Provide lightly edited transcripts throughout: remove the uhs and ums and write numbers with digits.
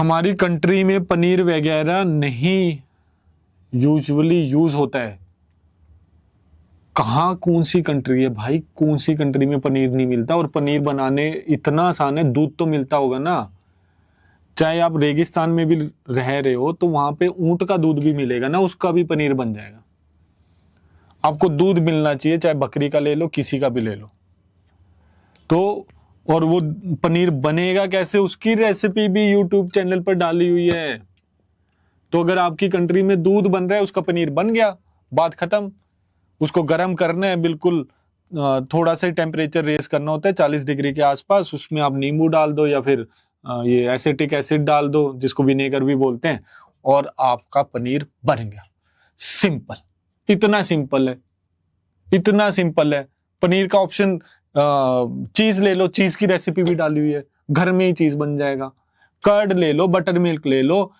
हमारी कंट्री में पनीर वगैरह नहीं यूजुअली यूज होता है। कहाँ कौन सी कंट्री है भाई, कौन सी कंट्री में पनीर नहीं मिलता? और पनीर बनाने इतना आसान है, दूध तो मिलता होगा ना। चाहे आप रेगिस्तान में भी रह रहे हो तो वहां पे ऊंट का दूध भी मिलेगा ना, उसका भी पनीर बन जाएगा। आपको दूध मिलना चाहिए, चाहे बकरी का ले लो, किसी का भी ले लो। तो और वो पनीर बनेगा कैसे, उसकी रेसिपी भी यूट्यूब चैनल पर डाली हुई है। तो अगर आपकी कंट्री में दूध बन रहा है, उसका पनीर बन गया, बात खत्म। उसको गर्म करना है, बिल्कुल थोड़ा सा टेम्परेचर रेस करना होता है 40 डिग्री के आसपास। उसमें आप नींबू डाल दो या फिर ये एसिटिक एसिड डाल दो, जिसको विनेगर भी बोलते हैं, और आपका पनीर बन गया। सिंपल, इतना सिंपल है, इतना सिंपल है। पनीर का ऑप्शन चीज ले लो, चीज की रेसिपी भी डाली हुई है, घर में ही चीज बन जाएगा। कर्ड ले लो, बटर मिल्क ले लो,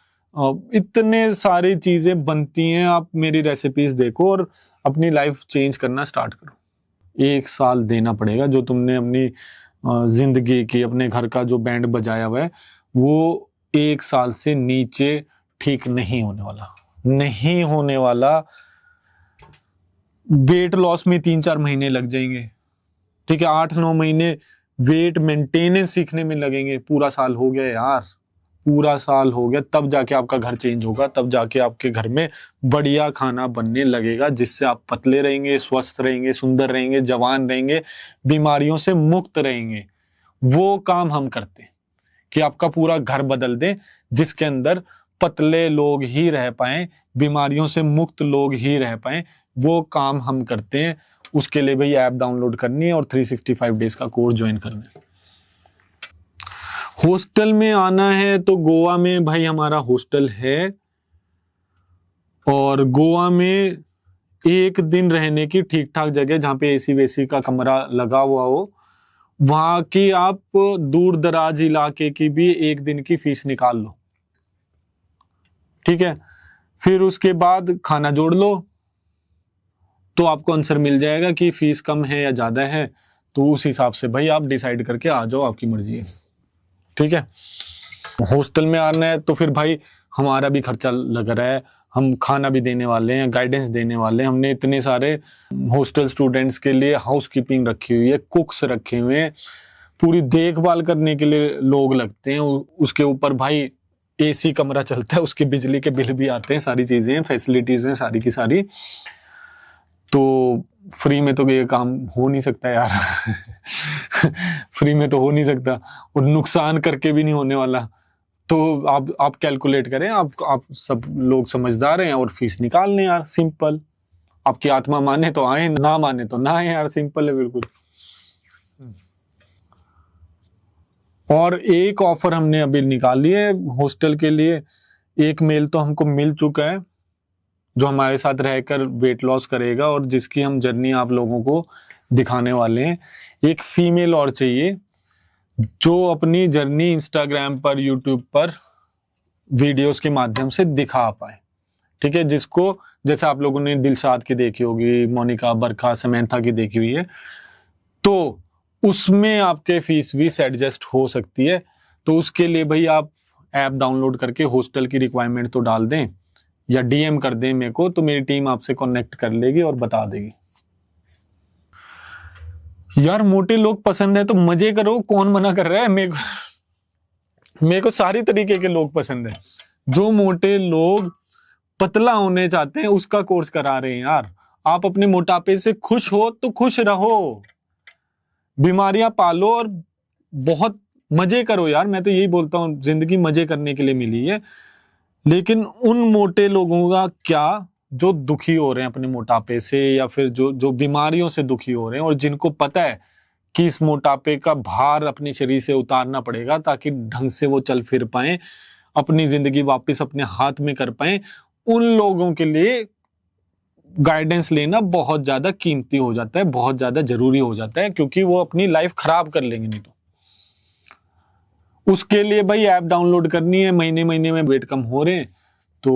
इतने सारी चीजें बनती हैं। आप मेरी रेसिपीज देखो और अपनी लाइफ चेंज करना स्टार्ट करो। 1 साल देना पड़ेगा। जो तुमने अपनी जिंदगी की, अपने घर का जो बैंड बजाया हुआ है, वो 1 साल से नीचे ठीक नहीं होने वाला, नहीं होने वाला। वेट लॉस में 3-4 महीने लग जाएंगे, ठीक है, 8-9 महीने वेट मेंटेनेंस सीखने में लगेंगे। पूरा साल हो गया यार, पूरा साल हो गया, तब जाके आपका घर चेंज होगा, तब जाके आपके घर में बढ़िया खाना बनने लगेगा, जिससे आप पतले रहेंगे, स्वस्थ रहेंगे, सुंदर रहेंगे, जवान रहेंगे, बीमारियों से मुक्त रहेंगे। वो काम हम करते हैं कि आपका पूरा घर बदल दें, जिसके अंदर पतले लोग ही रह पाए, बीमारियों से मुक्त लोग ही रह पाए। वो काम हम करते हैं। उसके लिए भाई ऐप डाउनलोड करनी है और 365 डेज का कोर्स ज्वाइन करना है। हॉस्टल में आना है तो गोवा में भाई हमारा हॉस्टल है, और गोवा में 1 दिन रहने की ठीक ठाक जगह, जहां पे एसी वेसी का कमरा लगा हुआ हो, वहां की आप दूर दराज इलाके की भी 1 दिन की फीस निकाल लो, ठीक है। फिर उसके बाद खाना जोड़ लो, तो आपको आंसर मिल जाएगा कि फीस कम है या ज्यादा है। तो उस हिसाब से भाई आप डिसाइड करके आ जाओ, आपकी मर्जी है, ठीक है। हॉस्टल में आना है तो फिर भाई हमारा भी खर्चा लग रहा है, हम खाना भी देने वाले हैं, गाइडेंस देने वाले हैं। हमने इतने सारे हॉस्टल स्टूडेंट्स के लिए हाउसकीपिंग रखी हुई है, कुक्स रखे हुए हैं, पूरी देखभाल करने के लिए लोग लगते हैं। उसके ऊपर भाई एसी कमरा चलता है, उसके बिजली के बिल भी आते हैं, सारी चीजें हैं, फैसिलिटीज हैं सारी की सारी। तो फ्री में तो ये काम हो नहीं सकता यार फ्री में तो हो नहीं सकता, और नुकसान करके भी नहीं होने वाला। तो आप कैलकुलेट करें, आप सब लोग समझदार हैं, और फीस निकाल लें यार, सिंपल। आपकी आत्मा माने तो आए, ना माने तो ना आए यार, सिंपल है बिल्कुल। और एक ऑफर हमने अभी निकाली है हॉस्टल के लिए। एक मेल तो हमको मिल चुका है, जो हमारे साथ रहकर वेट लॉस करेगा और जिसकी हम जर्नी आप लोगों को दिखाने वाले हैं। एक फीमेल और चाहिए, जो अपनी जर्नी इंस्टाग्राम पर, यूट्यूब पर वीडियोस के माध्यम से दिखा पाए, ठीक है। जिसको, जैसे आप लोगों ने दिलशाद की देखी होगी, मोनिका, बरखा, समंथा की देखी हुई है, तो उसमें आपके फीस भी एडजस्ट हो सकती है। तो उसके लिए भाई आप ऐप डाउनलोड करके हॉस्टल की रिक्वायरमेंट तो डाल दें, या डीएम कर दें मेरे को, तो मेरी टीम आपसे कनेक्ट कर लेगी और बता देगी। यार मोटे लोग पसंद है तो मजे करो, कौन मना कर रहा है? मेरे को सारी तरीके के लोग पसंद है। जो मोटे लोग पतला होने चाहते हैं उसका कोर्स करा रहे हैं यार। आप अपने मोटापे से खुश हो तो खुश रहो, बीमारियां पालो और बहुत मजे करो यार। मैं तो यही बोलता हूं, जिंदगी मजे करने के लिए मिली है। लेकिन उन मोटे लोगों का क्या, जो दुखी हो रहे हैं अपने मोटापे से, या फिर जो बीमारियों से दुखी हो रहे हैं, और जिनको पता है कि इस मोटापे का भार अपने शरीर से उतारना पड़ेगा ताकि ढंग से वो चल फिर पाए, अपनी जिंदगी वापस अपने हाथ में कर पाए, उन लोगों के लिए गाइडेंस लेना बहुत ज्यादा कीमती हो जाता है, बहुत ज्यादा जरूरी हो जाता है, क्योंकि वो अपनी लाइफ खराब कर लेंगे नहीं तो। उसके लिए भाई ऐप डाउनलोड करनी है। महीने महीने में वेट कम हो रहे हैं तो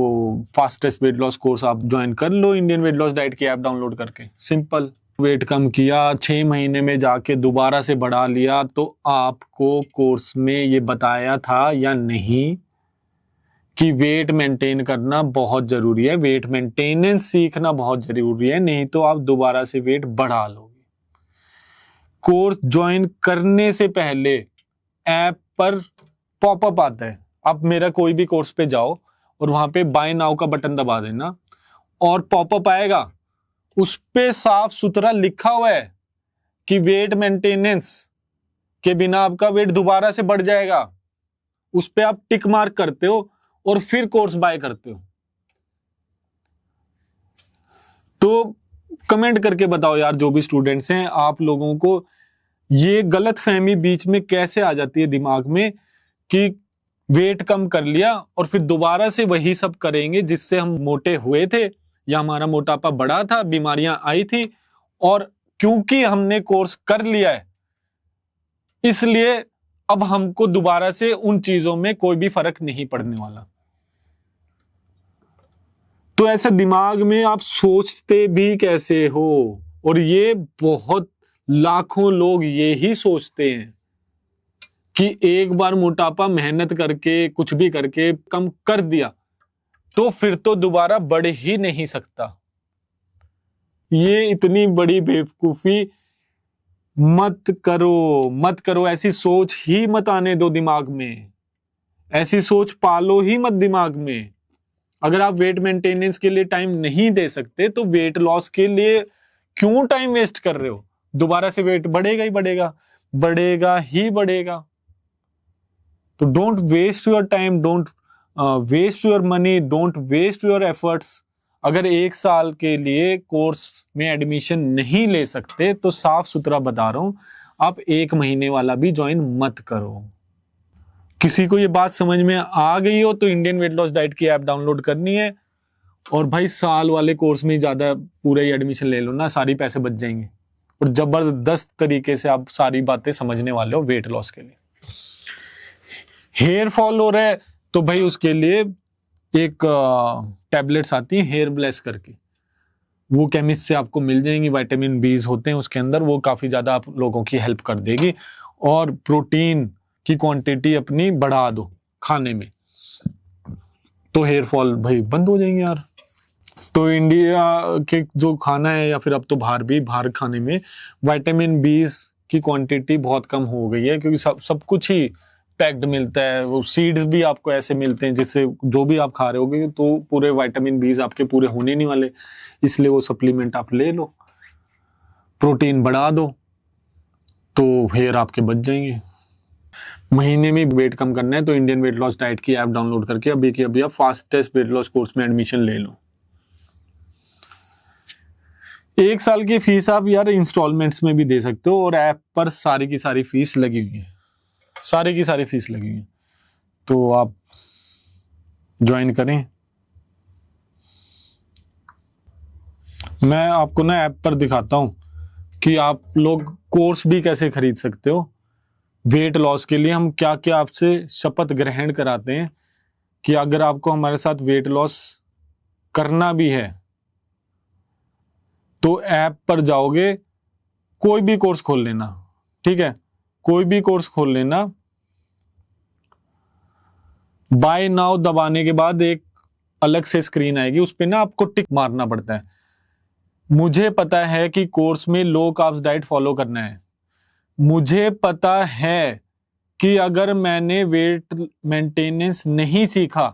फास्टेस्ट वेट लॉस कोर्स आप ज्वाइन कर लो, इंडियन वेट लॉस डाइट की ऐप डाउनलोड करके। सिंपल, वेट कम किया, 6 महीने में जाके दोबारा से बढ़ा लिया, तो आपको कोर्स में ये बताया था या नहीं कि वेट मेंटेन करना बहुत जरूरी है, वेट मेंटेनेंस सीखना बहुत जरूरी है, नहीं तो आप दोबारा से वेट बढ़ा लोगे। कोर्स ज्वाइन करने से पहले ऐप पर पॉपअप आता है, आप मेरा कोई भी कोर्स पे जाओ और वहां पे बाय नाउ का बटन दबा देना और पॉपअप आएगा, उस पे साफ सुथरा लिखा हुआ है कि वेट मेंटेनेंस के बिना आपका वेट दोबारा से बढ़ जाएगा। उस पे आप टिक मार्क करते हो और फिर कोर्स बाय करते हो। तो कमेंट करके बताओ यार, जो भी स्टूडेंट्स हैं, आप लोगों को ये गलत फहमी बीच में कैसे आ जाती है दिमाग में कि वेट कम कर लिया और फिर दोबारा से वही सब करेंगे जिससे हम मोटे हुए थे या हमारा मोटापा बढ़ा था, बीमारियां आई थी, और क्योंकि हमने कोर्स कर लिया है इसलिए अब हमको दोबारा से उन चीजों में कोई भी फर्क नहीं पड़ने वाला। तो ऐसे दिमाग में आप सोचते भी कैसे हो? और ये बहुत लाखों लोग यही सोचते हैं कि एक बार मोटापा मेहनत करके कुछ भी करके कम कर दिया तो फिर तो दोबारा बढ़ ही नहीं सकता। ये इतनी बड़ी बेवकूफी मत करो, मत करो। ऐसी सोच ही मत आने दो दिमाग में, ऐसी सोच पालो ही मत दिमाग में। अगर आप वेट मेंटेनेंस के लिए टाइम नहीं दे सकते तो वेट लॉस के लिए क्यों टाइम वेस्ट कर रहे हो? दोबारा से वेट बढ़ेगा ही बढ़ेगा, बढ़ेगा ही बढ़ेगा। तो don't waste your time, don't waste your money, don't waste your efforts. अगर 1 साल के लिए कोर्स में एडमिशन नहीं ले सकते तो साफ सुथरा बता रहा हूं, आप 1 महीने वाला भी ज्वाइन मत करो। किसी को ये बात समझ में आ गई हो तो इंडियन वेट लॉस डाइट की ऐप डाउनलोड करनी है और भाई साल वाले कोर्स में ज्यादा पूरे ही एडमिशन ले लो ना, सारी पैसे बच जाएंगे और जबरदस्त तरीके से आप सारी बातें समझने वाले हो वेट लॉस के लिए। हेयर फॉल हो रहा है तो भाई उसके लिए एक टैबलेट्स आती है हेयर ब्लेस करके, वो केमिस्ट से आपको मिल जाएंगी, विटामिन बीज होते हैं उसके अंदर, वो काफी ज्यादा आप लोगों की हेल्प कर देगी। और प्रोटीन की क्वांटिटी अपनी बढ़ा दो खाने में तो हेयर फॉल भाई बंद हो जाएंगे यार। तो इंडिया के जो खाना है या फिर अब तो बाहर खाने में विटामिन बीज की क्वांटिटी बहुत कम हो गई है, क्योंकि सब कुछ ही पैक्ड मिलता है। वो सीड्स भी आपको ऐसे मिलते हैं जिससे जो भी आप खा रहे होगे तो पूरे विटामिन बीज आपके पूरे होने नहीं वाले, इसलिए वो सप्लीमेंट आप ले लो, प्रोटीन बढ़ा दो तो हेयर आपके बच जाएंगे। महीने में वेट कम करना है तो इंडियन वेट लॉस डाइट की ऐप डाउनलोड करके अभी की अभी आप फास्टेस्ट वेट लॉस कोर्स में एडमिशन ले लो। 1 साल की फीस आप यार इंस्टॉलमेंट्स में भी दे सकते हो और ऐप पर सारी की सारी फीस लगी हुई है, सारी की सारी फीस लगी हुई है, तो आप ज्वाइन करें। मैं आपको ना ऐप पर दिखाता हूं कि आप लोग कोर्स भी कैसे खरीद सकते हो। वेट लॉस के लिए हम क्या क्या आपसे शपथ ग्रहण कराते हैं कि अगर आपको हमारे साथ वेट लॉस करना भी है तो ऐप पर जाओगे, कोई भी कोर्स खोल लेना, ठीक है, कोई भी कोर्स खोल लेना, बाय नाउ दबाने के बाद एक अलग से स्क्रीन आएगी, उस पे ना आपको टिक मारना पड़ता है। मुझे पता है कि कोर्स में लो कार्ब्स डाइट फॉलो करना है, मुझे पता है कि अगर मैंने वेट मेंटेनेंस नहीं सीखा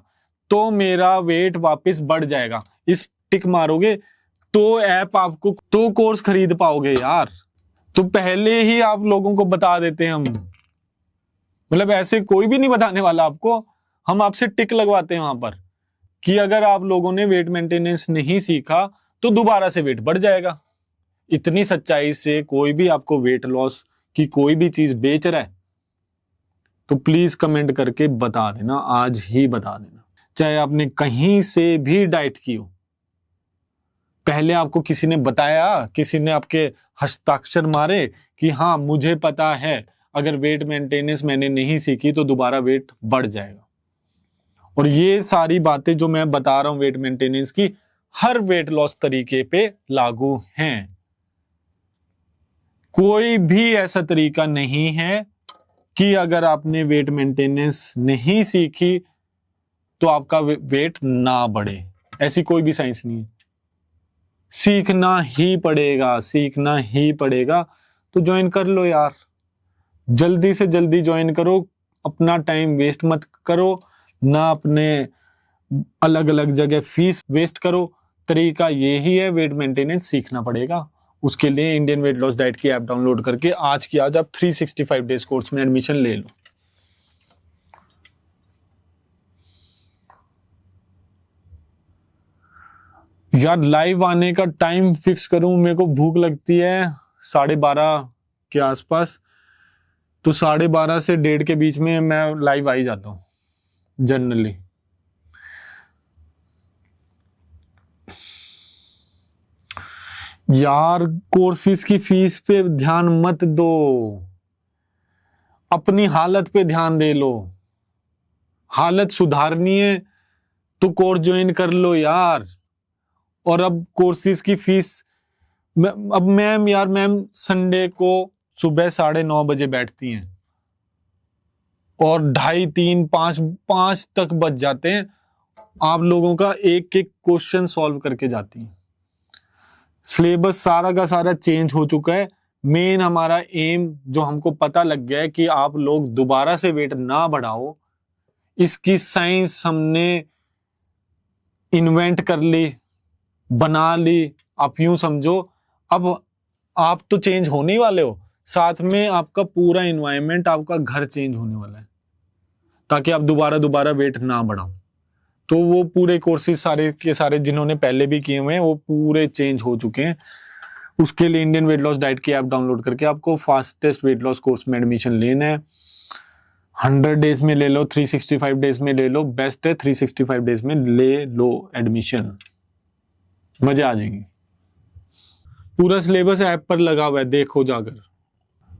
तो मेरा वेट वापस बढ़ जाएगा, इस टिक मारोगे तो ऐप आपको तो कोर्स खरीद पाओगे यार। तो पहले ही आप लोगों को बता देते हैं हम, मतलब ऐसे कोई भी नहीं बताने वाला आपको, हम आपसे टिक लगवाते हैं वहां पर कि अगर आप लोगों ने वेट मेंटेनेंस नहीं सीखा तो दोबारा से वेट बढ़ जाएगा। इतनी सच्चाई से कोई भी आपको वेट लॉस की कोई भी चीज बेच रहा है तो प्लीज कमेंट करके बता देना, आज ही बता देना, चाहे आपने कहीं से भी डाइट की हो। पहले आपको किसी ने बताया, किसी ने आपके हस्ताक्षर मारे कि हाँ मुझे पता है अगर वेट मेंटेनेंस मैंने नहीं सीखी तो दोबारा वेट बढ़ जाएगा। और ये सारी बातें जो मैं बता रहा हूं वेट मेंटेनेंस की, हर वेट लॉस तरीके पे लागू हैं। कोई भी ऐसा तरीका नहीं है कि अगर आपने वेट मेंटेनेंस नहीं सीखी तो आपका वेट ना बढ़े। ऐसी कोई भी साइंस नहीं है। सीखना ही पड़ेगा, सीखना ही पड़ेगा। तो ज्वाइन कर लो यार, जल्दी से जल्दी ज्वाइन करो, अपना टाइम वेस्ट मत करो, ना अपने अलग अलग जगह फीस वेस्ट करो। तरीका यही है, वेट मेंटेनेंस सीखना पड़ेगा। उसके लिए इंडियन वेट लॉस डाइट की ऐप डाउनलोड करके आज की आज आप 365 डेज कोर्स में एडमिशन ले लो। यार लाइव आने का टाइम फिक्स करूं, मेरे को भूख लगती है 12:30 के आसपास, तो 12:30 से 1:30 के बीच में मैं लाइव आ ही जाता हूं जनरली। यार कोर्सेज की फीस पे ध्यान मत दो, अपनी हालत पे ध्यान दे लो। हालत सुधारनी है तो कोर्स ज्वाइन कर लो यार। और अब कोर्सेज की फीस, अब मैम संडे को सुबह 9:30 बजे बैठती हैं और 2:30, 3, 5 तक बज जाते हैं। आप लोगों का एक एक क्वेश्चन सॉल्व करके जाती हैं। सिलेबस सारा का सारा चेंज हो चुका है। मेन हमारा एम जो हमको पता लग गया है कि आप लोग दोबारा से वेट ना बढ़ाओ, इसकी साइंस हमने इन्वेंट कर ली, बना ली। आप यूं समझो, अब आप तो चेंज होने ही वाले हो, साथ में आपका पूरा एनवायरनमेंट, आपका घर चेंज होने वाला है, ताकि आप दोबारा वेट ना बढ़ाओ। तो वो पूरे कोर्सेज सारे के सारे जिन्होंने पहले भी किए हुए हैं वो पूरे चेंज हो चुके हैं। उसके लिए इंडियन वेट लॉस डाइट की ऐप डाउनलोड करके आपको फास्टेस्ट वेट लॉस कोर्स में एडमिशन लेना है। 100 डेज में ले लो, 365 डेज में ले लो, बेस्ट है 365 डेज में ले लो एडमिशन, मजे आ जाएंगे। पूरा सिलेबस ऐप पर लगा हुआ है, देखो जाकर।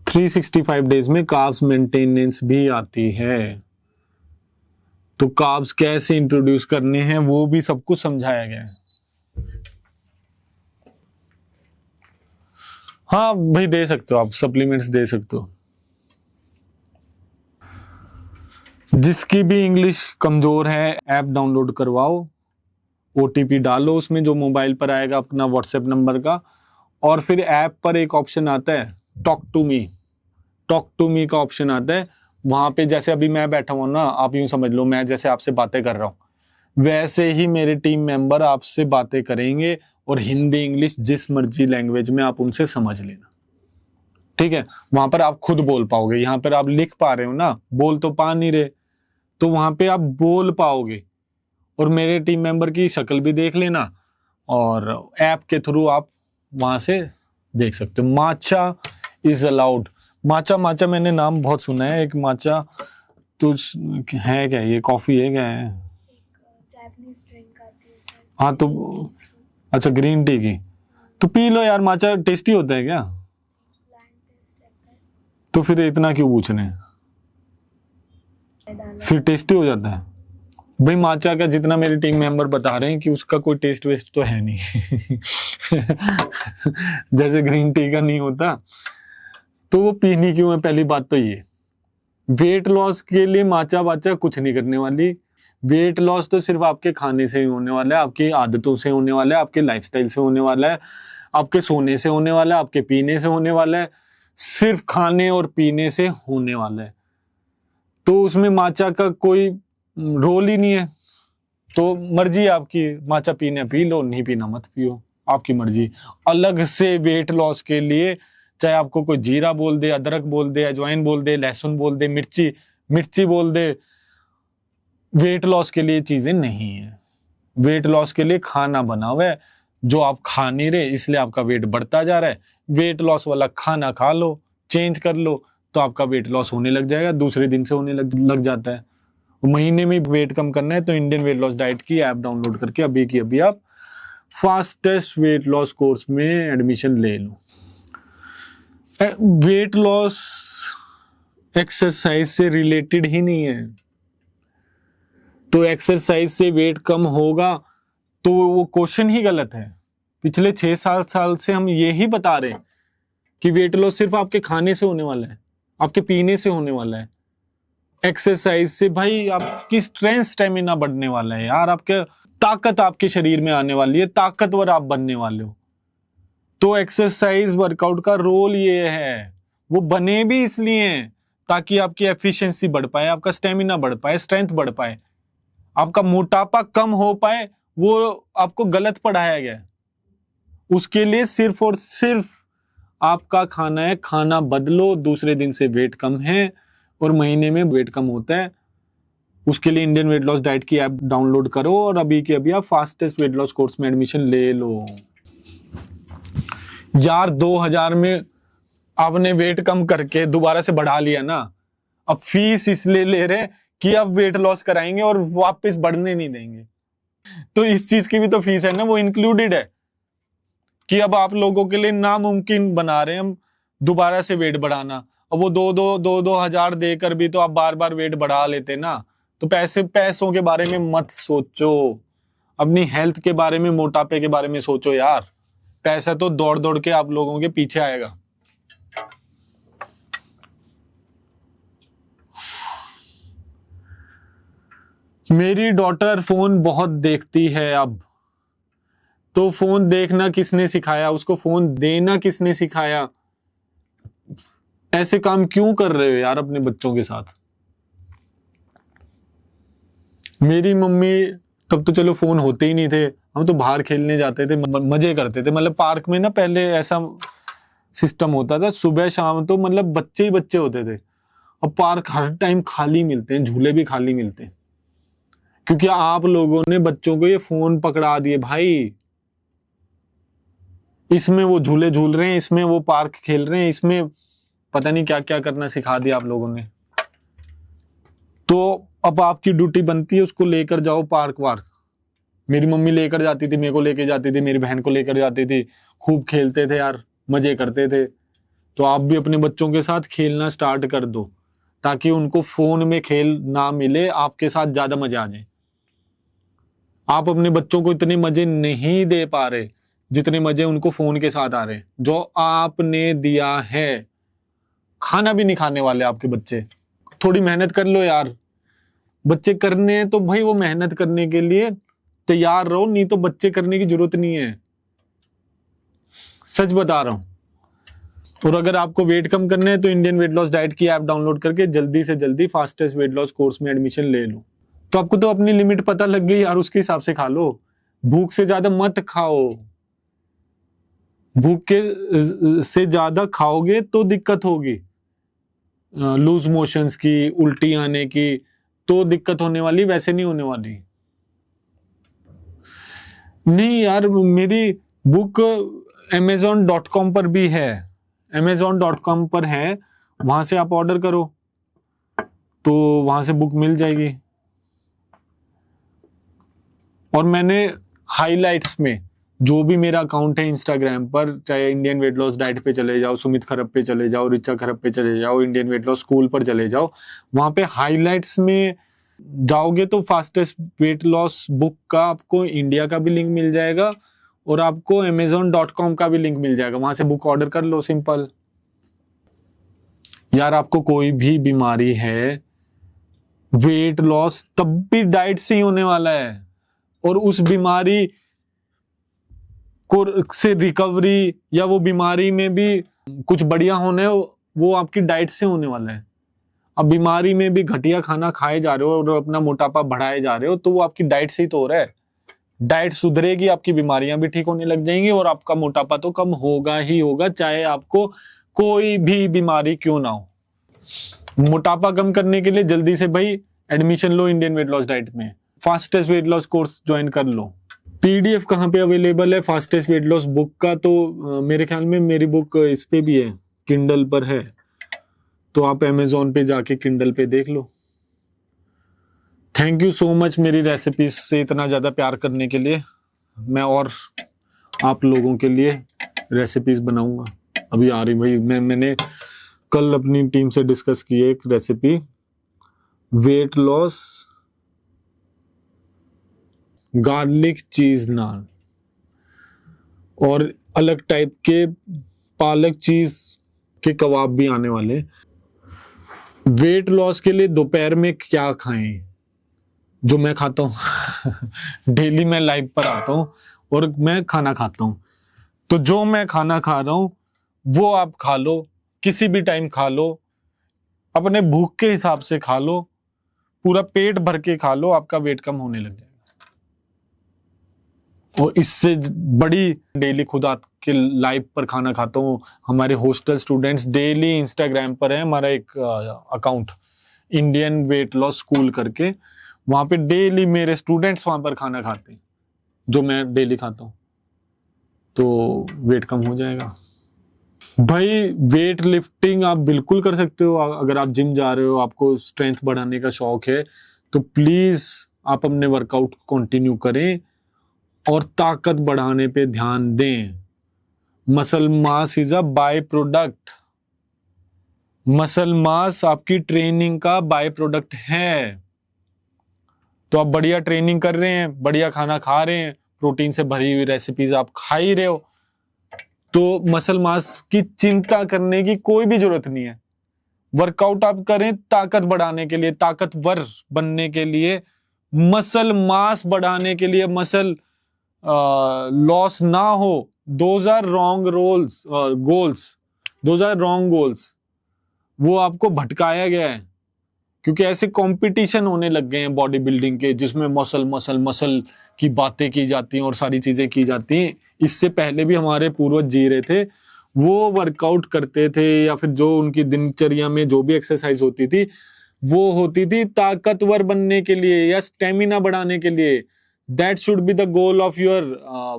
365 डेज में कार्ब्स मेंटेनेंस भी आती है, तो कार्ब्स कैसे इंट्रोड्यूस करने हैं वो भी सब कुछ समझाया गया है। हाँ भाई, दे सकते हो आप, सप्लीमेंट्स दे सकते हो। जिसकी भी इंग्लिश कमजोर है ऐप डाउनलोड करवाओ, ओटीपी डालो उसमें जो मोबाइल पर आएगा अपना व्हाट्सएप नंबर का, और फिर ऐप पर एक ऑप्शन आता है टॉक टू मी का ऑप्शन आता है। वहां पे जैसे अभी मैं बैठा हूं ना, आप यूं समझ लो मैं जैसे आपसे बातें कर रहा हूं, वैसे ही मेरे टीम मेंबर आपसे बातें करेंगे, और हिंदी इंग्लिश जिस मर्जी लैंग्वेज में आप उनसे समझ लेना, ठीक है। वहां पर आप खुद बोल पाओगे, यहाँ पर आप लिख पा रहे हो ना, बोल तो पा नहीं रहे, तो वहां पे आप बोल पाओगे। और मेरे टीम मेंबर की शक्ल भी देख लेना, और ऐप के थ्रू आप वहां से देख सकते हो। माचा इज अलाउड। माचा मैंने नाम बहुत सुना है, एक माचा तो है क्या, ये कॉफी है क्या है? जापानीज ड्रिंक आती है सर। हाँ तो अच्छा, ग्रीन टी की तो पी लो यार। माचा टेस्टी होता है क्या? प्लांट टेस्ट रहता है। तो फिर इतना क्यों पूछ रहे हैं, फिर टेस्टी हो जाता है। भाई माचा का जितना मेरे टीम मेंबर बता रहे हैं कि उसका कोई टेस्ट वेस्ट तो है नहीं जैसे ग्रीन टी का नहीं होता, तो वो पीनी क्यों है? पहली बात तो ये, वेट लॉस के लिए माचा वाचा कुछ नहीं करने वाली। वेट लॉस तो सिर्फ आपके खाने से ही होने वाला है, आपकी आदतों से होने वाला है, आपके लाइफस्टाइल से होने वाला है, आपके सोने से होने वाला है, आपके पीने से होने वाला है, सिर्फ खाने और पीने से होने वाला है। तो उसमें माचा का कोई रोल ही नहीं है। तो मर्जी आपकी, माचा पीना पी लो, नहीं पीना मत पियो, आपकी मर्जी। अलग से वेट लॉस के लिए चाहे आपको कोई जीरा बोल दे, अदरक बोल दे, अजवाइन बोल दे, लहसुन बोल दे, मिर्ची बोल दे, वेट लॉस के लिए चीजें नहीं है। वेट लॉस के लिए खाना बना हुआ है, जो आप खा नहीं रहे इसलिए आपका वेट बढ़ता जा रहा है। वेट लॉस वाला खाना खा लो, चेंज कर लो, तो आपका वेट लॉस होने लग जाएगा, दूसरे दिन से होने लग जाता है। महीने में वेट कम करना है तो इंडियन वेट लॉस डाइट की ऐप डाउनलोड करके अभी की अभी आप फास्टेस्ट वेट लॉस कोर्स में एडमिशन ले लो। वेट लॉस एक्सरसाइज से रिलेटेड ही नहीं है, तो एक्सरसाइज से वेट कम होगा तो वो क्वेश्चन ही गलत है। पिछले 6-7 साल से हम यही बता रहे हैं कि वेट लॉस सिर्फ आपके खाने से होने वाला है, आपके पीने से होने वाला है। एक्सरसाइज से भाई आपकी स्ट्रेंथ स्टेमिना बढ़ने वाला है यार, आपके ताकत आपके शरीर में आने वाली है, ताकतवर आप बनने वाले हो। तो एक्सरसाइज वर्कआउट का रोल ये है, वो बने भी इसलिए हैं ताकि आपकी एफिशिएंसी बढ़ पाए, आपका स्टेमिना बढ़ पाए, स्ट्रेंथ बढ़ पाए, आपका मोटापा कम हो पाए। वो आपको गलत पढ़ाया गया है। उसके लिए सिर्फ और सिर्फ आपका खाना है, खाना बदलो, दूसरे दिन से वेट कम है और महीने में वेट कम होता है। उसके लिए इंडियन वेट लॉस डाइट की ऐप डाउनलोड करो और अभी के अभी आप फास्टेस्ट वेट लॉस कोर्स में एडमिशन ले लो। यार 2000 में आपने वेट कम करके दोबारा से बढ़ा लिया ना, अब फीस इसलिए ले रहे कि अब वेट लॉस कराएंगे और वापस बढ़ने नहीं देंगे। तो इस चीज की भी तो फीस है ना, वो इंक्लूडेड है कि अब आप लोगों के लिए नामुमकिन बना रहे हैं हम दोबारा से वेट बढ़ाना। अब वो दो हजार देकर भी तो आप बार बार वेट बढ़ा लेते ना। तो पैसों के बारे में मत सोचो, अपनी हेल्थ के बारे में, मोटापे के बारे में सोचो यार। पैसा तो दौड़ दौड़ के आप लोगों के पीछे आएगा। मेरी डॉटर फोन बहुत देखती है अब। तो फोन देखना किसने सिखाया, उसको फोन देना किसने सिखाया? ऐसे काम क्यों कर रहे हो यार अपने बच्चों के साथ? मेरी मम्मी तब तो चलो फोन होते ही नहीं थे, हम तो बाहर खेलने जाते थे, मजे करते थे। मतलब पार्क में ना पहले ऐसा सिस्टम होता था, सुबह शाम तो मतलब बच्चे ही बच्चे होते थे। अब पार्क हर टाइम खाली मिलते हैं, झूले भी खाली मिलते हैं, क्योंकि आप लोगों ने बच्चों को ये फोन पकड़ा दिए भाई। इसमें वो झूले झूल रहे हैं, इसमें वो पार्क खेल रहे हैं, इसमें पता नहीं क्या क्या करना सिखा दिया आप लोगों ने। तो अब आपकी ड्यूटी बनती है उसको लेकर जाओ पार्क वार्क। मेरी मम्मी लेकर जाती थी, मेरे को लेकर जाती थी, मेरी बहन को लेकर जाती थी, खूब खेलते थे यार, मजे करते थे। तो आप भी अपने बच्चों के साथ खेलना स्टार्ट कर दो ताकि उनको फोन में खेल ना मिले, आपके साथ ज्यादा मजे आ जाए। आप अपने बच्चों को इतने मजे नहीं दे पा रहे जितने मजे उनको फोन के साथ आ रहे जो आपने दिया है। खाना भी नहीं खाने वाले आपके बच्चे। थोड़ी मेहनत कर लो यार, बच्चे करने हैं तो भाई वो मेहनत करने के लिए तैयार रहो, नहीं तो बच्चे करने की जरूरत नहीं है, सच बता रहा हूं। और अगर आपको वेट कम करना है तो इंडियन वेट लॉस डाइट की ऐप डाउनलोड करके जल्दी से जल्दी फास्टेस्ट वेट लॉस कोर्स में एडमिशन ले लो। तो आपको तो अपनी लिमिट पता लग गई यार, उसके हिसाब से खा लो। भूख से ज्यादा मत खाओ, भूख के से ज्यादा खाओगे तो दिक्कत होगी, लूज मोशंस की, उल्टी आने की तो दिक्कत होने वाली, वैसे नहीं होने वाली। नहीं यार, मेरी बुक amazon.com पर भी है, amazon.com पर है, वहां से आप ऑर्डर करो तो वहां से बुक मिल जाएगी। और मैंने हाइलाइट्स में जो भी मेरा अकाउंट है इंस्टाग्राम पर, चाहे इंडियन वेट लॉस डाइट पे चले जाओ, सुमित खरब पे चले जाओ, रिचा खरब पे चले जाओ, इंडियन वेट लॉस स्कूल पर चले जाओ, वहां पे हाइलाइट्स में जाओगे तो फास्टेस्ट वेट लॉस बुक का आपको इंडिया का भी लिंक मिल जाएगा और आपको amazon.com का भी लिंक मिल जाएगा। वहां से बुक ऑर्डर कर लो, सिंपल। यार आपको कोई भी बीमारी है, वेट लॉस तब भी डाइट से ही होने वाला है, और उस बीमारी को से रिकवरी या वो बीमारी में भी कुछ बढ़िया होना है, वो आपकी डाइट से होने वाला है। अब बीमारी में भी घटिया खाना खाए जा रहे हो और अपना मोटापा बढ़ाए जा रहे हो, तो वो आपकी डाइट से ही तो हो रहा है। डाइट सुधरेगी, आपकी बीमारियां भी ठीक होने लग जाएंगी और आपका मोटापा तो कम होगा ही होगा, चाहे आपको कोई भी बीमारी क्यों ना हो। मोटापा कम करने के लिए जल्दी से भाई एडमिशन लो इंडियन वेट लॉस डाइट में, fastest weight loss course join कर लो। पीडीएफ कहाँ पे अवेलेबल है फास्टेस्ट वेट लॉस बुक का? तो मेरे ख्याल में मेरी बुक इस पे भी है, किंडल पर है, तो आप अमेजोन पे जाके किंडल पे देख लो। थैंक यू सो मच मेरी रेसिपीज से इतना ज्यादा प्यार करने के लिए। मैं और आप लोगों के लिए रेसिपीज बनाऊंगा। अभी आ रही भाई, मैंने कल अपनी टीम से डिस्कस की एक रेसिपी, वेट लॉस गार्लिक चीज नान, और अलग टाइप के पालक चीज के कबाब भी आने वाले। वेट लॉस के लिए दोपहर में क्या खाएं? जो मैं खाता हूँ डेली मैं लाइव पर आता हूँ और मैं खाना खाता हूँ। तो जो मैं खाना खा रहा हूँ वो आप खा लो, किसी भी टाइम खा लो, अपने भूख के हिसाब से खा लो, पूरा पेट भर के खा लो, आपका वेट कम होने लग जाएगा। और इससे बड़ी डेली खुद के लाइव पर खाना खाता हूँ। हमारे हॉस्टल स्टूडेंट्स डेली इंस्टाग्राम पर है हमारा एक account Indian weight loss school करके, वहां पे डेली मेरे स्टूडेंट्स वहां पर खाना खाते हैं जो मैं डेली खाता हूँ, तो वेट कम हो जाएगा। भाई वेट लिफ्टिंग आप बिल्कुल कर सकते हो। अगर आप जिम जा रहे हो, आपको स्ट्रेंथ बढ़ाने का शौक है, तो प्लीज आप अपने वर्कआउट कंटिन्यू करें और ताकत बढ़ाने पे ध्यान दें। Muscle mass is a by product. Muscle mass आपकी ट्रेनिंग का बाय प्रोडक्ट है। तो आप बढ़िया ट्रेनिंग कर रहे हैं, बढ़िया खाना खा रहे हैं, प्रोटीन से भरी हुई रेसिपीज आप खा ही रहे हो, तो मसल मास की चिंता करने की कोई भी जरूरत नहीं है। वर्कआउट आप करें ताकत बढ़ाने के लिए, ताकतवर बनने के लिए, मसल मास बढ़ाने के लिए, मसल लॉस ना हो। Those are wrong goals, those are wrong goals. वो आपको भटकाया गया है क्योंकि ऐसे कंपटीशन होने लग गए हैं बॉडी बिल्डिंग के, जिसमें मसल मसल मसल की बातें की जाती हैं और सारी चीजें की जाती हैं। इससे पहले भी हमारे पूर्वज जी रहे थे, वो वर्कआउट करते थे या फिर जो उनकी दिनचर्या में जो भी एक्सरसाइज होती थी वो होती थी ताकतवर बनने के लिए या स्टेमिना बढ़ाने के लिए। That should be the goal of your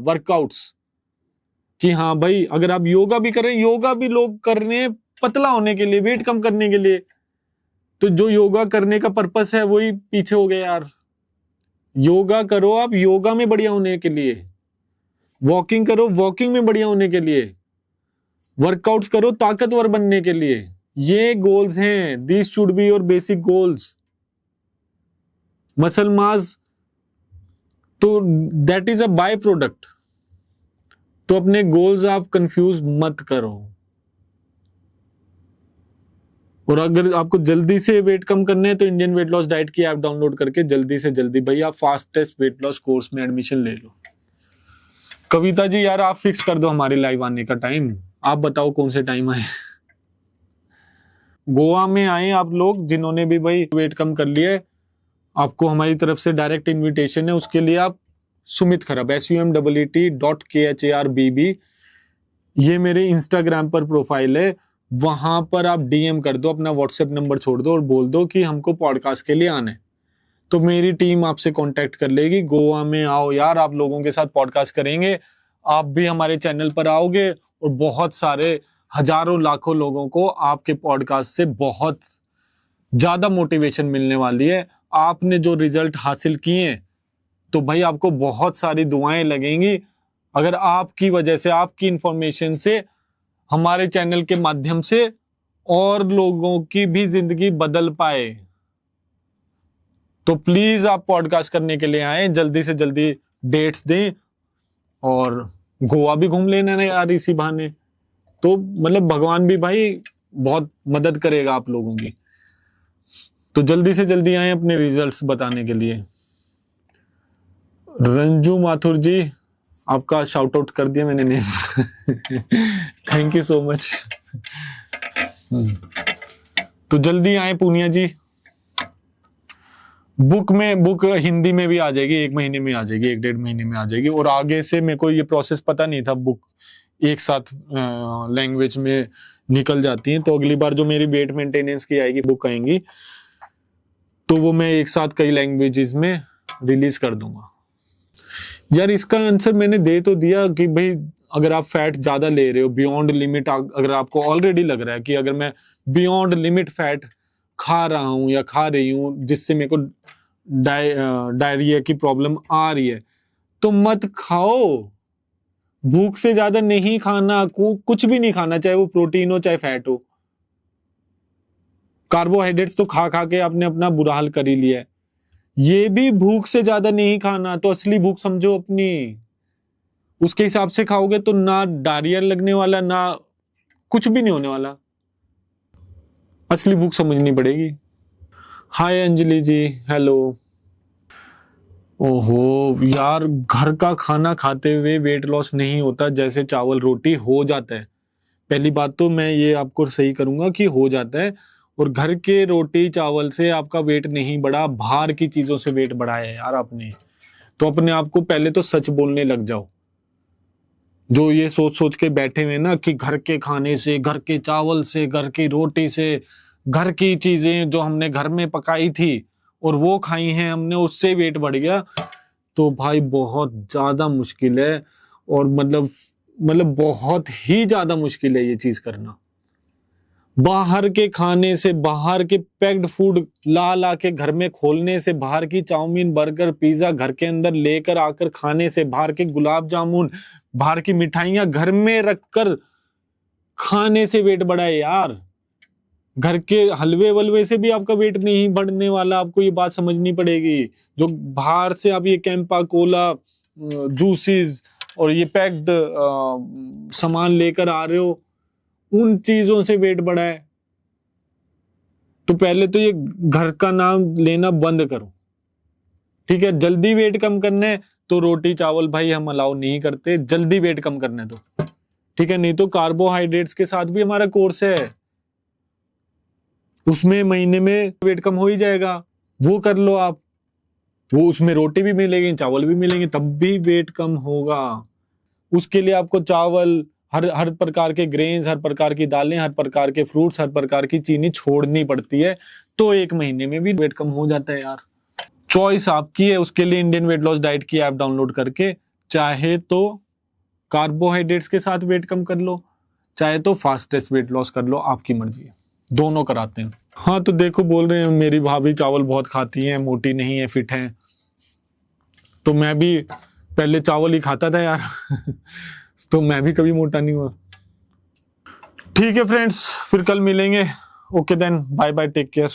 workouts. कि हाँ भाई, अगर आप योगा भी कर रहे हैं, योगा भी लोग कर रहे हैं पतला होने के लिए, वेट कम करने के लिए, तो जो योगा करने का पर्पस है वही पीछे हो गया यार। योगा करो आप योगा में बढ़िया होने के लिए, वॉकिंग करो वॉकिंग में बढ़िया होने के लिए, वर्कआउट्स करो ताकतवर बनने के लिए। ये गोल्स हैं, this should be your basic goals. Muscle mass तो that is a by product. तो अपने गोल्स आप कंफ्यूज मत करो। और अगर आपको जल्दी से वेट कम करने हैं तो इंडियन वेट लॉस डाइट की ऐप डाउनलोड करके जल्दी से जल्दी भाई आप फास्टेस्ट वेट लॉस कोर्स में एडमिशन ले लो। कविता जी यार आप फिक्स कर दो हमारे लाइव आने का टाइम, आप बताओ कौन से टाइम आए। गोवा में आए आप लोग जिन्होंने भी भाई वेट कम कर लिया है, आपको हमारी तरफ से डायरेक्ट इन्विटेशन है। उसके लिए आप सुमित खरब SUMEET.KHARBB ये मेरे इंस्टाग्राम पर प्रोफाइल है, वहां पर आप DM कर दो, अपना व्हाट्सएप नंबर छोड़ दो और बोल दो कि हमको पॉडकास्ट के लिए आना है, तो मेरी टीम आपसे कांटेक्ट कर लेगी। गोवा में आओ यार, आप लोगों के साथ पॉडकास्ट करेंगे, आप भी हमारे चैनल पर आओगे और बहुत सारे हजारों लाखों लोगों को आपके पॉडकास्ट से बहुत ज्यादा मोटिवेशन मिलने वाली है। आपने जो रिजल्ट हासिल किए तो भाई आपको बहुत सारी दुआएं लगेंगी अगर आपकी वजह से, आपकी इंफॉर्मेशन से, हमारे चैनल के माध्यम से और लोगों की भी जिंदगी बदल पाए। तो प्लीज आप पॉडकास्ट करने के लिए आए, जल्दी से जल्दी डेट्स दें और गोवा भी घूम लेना ना यार इसी बहाने। तो मतलब भगवान भी भाई बहुत मदद करेगा आप लोगों की। तो जल्दी से जल्दी आए अपने रिजल्ट्स बताने के लिए। रंजू माथुर जी आपका शाउट आउट कर दिया मैंने name. Thank you so much. तो जल्दी आए पूनिया जी। बुक हिंदी में भी आ जाएगी, 1 महीने में आ जाएगी, 1-1.5 महीने में आ जाएगी। और आगे से मेरे को ये प्रोसेस पता नहीं था, बुक एक साथ लैंग्वेज में निकल जाती है। तो अगली बार जो मेरी वेट मेंटेनेंस की आएगी बुक आएंगी तो वो मैं एक साथ कई लैंग्वेजेस में रिलीज कर दूंगा। यार इसका आंसर मैंने दे तो दिया कि भाई अगर आप फैट ज्यादा ले रहे हो बियॉन्ड लिमिट, अगर आपको ऑलरेडी लग रहा है कि अगर मैं बियॉन्ड लिमिट फैट खा रहा हूं या खा रही हूं जिससे मेरे को डायरिया की प्रॉब्लम आ रही है, तो मत खाओ। भूख से ज्यादा नहीं खाना, कुछ भी नहीं खाना, चाहे वो प्रोटीन हो चाहे फैट हो। कार्बोहाइड्रेट्स तो खा खा के आपने अपना बुरा हाल कर ही लिया है। ये भी भूख से ज्यादा नहीं खाना, तो असली भूख समझो अपनी। उसके हिसाब से खाओगे तो ना डायरिया लगने वाला, ना कुछ भी नहीं होने वाला। असली भूख समझनी पड़ेगी। हाय अंजलि जी, हेलो। ओहो यार, घर का खाना खाते हुए वेट लॉस नहीं होता, जैसे चावल रोटी हो जाता है। पहली बात तो मैं ये आपको सही करूंगा कि हो जाता है, और घर के रोटी चावल से आपका वेट नहीं बढ़ा, बाहर की चीजों से वेट बढ़ा है यार आपने। तो अपने आप को पहले तो सच बोलने लग जाओ। जो ये सोच सोच के बैठे हुए ना कि घर के खाने से, घर के चावल से, घर की रोटी से, घर की चीजें जो हमने घर में पकाई थी और वो खाई हैं हमने, उससे वेट बढ़ गया, तो भाई बहुत ज्यादा मुश्किल है। और मतलब बहुत ही ज्यादा मुश्किल है ये चीज करना। बाहर के खाने से, बाहर के पैक्ड फूड ला ला के घर में खोलने से, बाहर की चाउमीन बर्गर पिज्जा घर के अंदर लेकर आकर खाने से, बाहर के गुलाब जामुन, बाहर की मिठाइयां घर में रखकर खाने से वेट बढ़ा है यार। घर के हलवे वलवे से भी आपका वेट नहीं बढ़ने वाला, आपको ये बात समझनी पड़ेगी। जो बाहर से आप ये कैंपा कोला जूसेस और ये पैक्ड सामान लेकर आ रहे हो, उन चीजों से वेट बढ़ा है। तो पहले तो ये घर का नाम लेना बंद करो, ठीक है। जल्दी वेट कम करना है तो रोटी चावल भाई हम अलाउ नहीं करते, जल्दी वेट कम करना है तो, ठीक है। नहीं तो कार्बोहाइड्रेट्स के साथ भी हमारा कोर्स है, उसमें महीने में वेट कम हो ही जाएगा, वो कर लो आप। वो उसमें रोटी भी मिलेगी, चावल भी मिलेंगे, तब भी वेट कम होगा। उसके लिए आपको चावल, हर प्रकार के ग्रेन्स, हर प्रकार की दालें, हर प्रकार के फ्रूट्स, हर प्रकार की चीनी छोड़नी पड़ती है, तो एक महीने में भी वेट कम हो जाता है यार। चॉइस आपकी है। उसके लिए इंडियन वेट लॉस डाइट की ऐप डाउनलोड करके चाहे तो कार्बोहाइड्रेट्स के साथ वेट कम कर लो, चाहे तो फास्टेस्ट वेट लॉस कर लो, आपकी मर्जी है, दोनों कराते हैं। हाँ तो देखो, बोल रहे हैं मेरी भाभी चावल बहुत खाती हैं, मोटी नहीं है, फिट है। तो मैं भी पहले चावल ही खाता था यार तो मैं भी कभी मोटा नहीं हुआ। ठीक है फ्रेंड्स, फिर कल मिलेंगे। Okay then, bye bye, take care.